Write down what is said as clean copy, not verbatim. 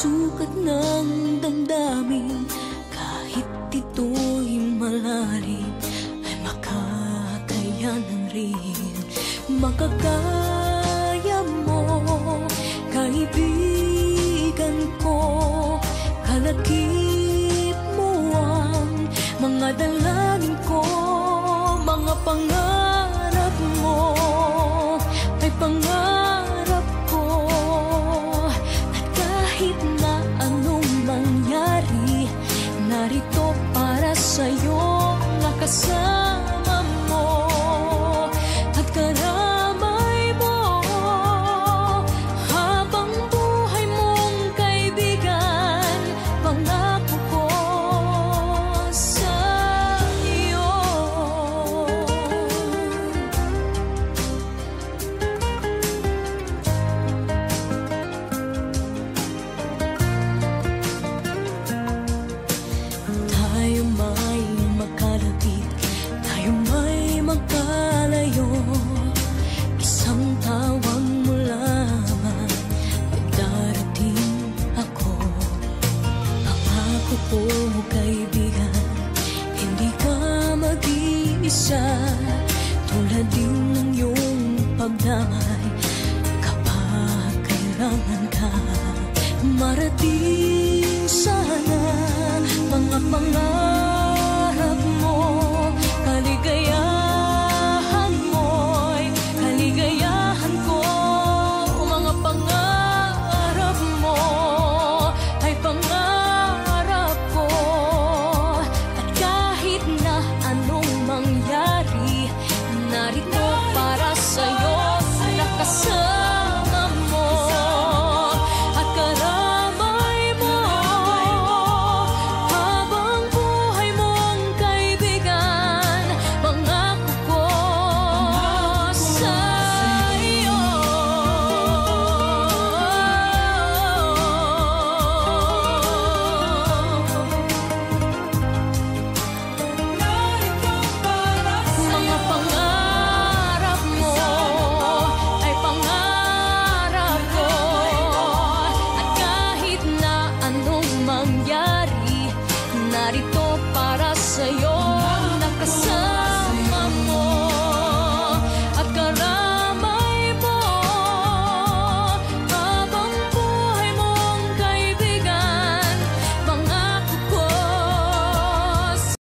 sukat ng damdamin, kahit ito'y malalim, ay makakayanan rin. Makakaya mo, kaibigan ko, kalakip mo ang mga dalangin ko, mga pangarap mo ay pangarap ko. At kahit na anong mangyari, narito para sa'yo, nakasama mo at karamay mo habang buhay mong kaibigan. Pangako ko sa'yo. Tayo may magkalapit, tayo may magkalayo, isang tawag mo lamang ay darating ako. Pangako ko, kaibigan, hindi ka mag-iisa. Tulad din ng iyong pagdamay kapag kailangan ka. Marating sana mga pangarap mo, kaligayahan mo'y kaligayahan ko. Mga pangarap mo ay pangarap ko. At kahit na anong mangyari, narito para sa'yo, nakasama mo at karamay mo habang buhay mong kaibigan. Pangako ko sa'yo. Mga pangarap mo ay pangarap ko. At kahit na anong mangyari, narito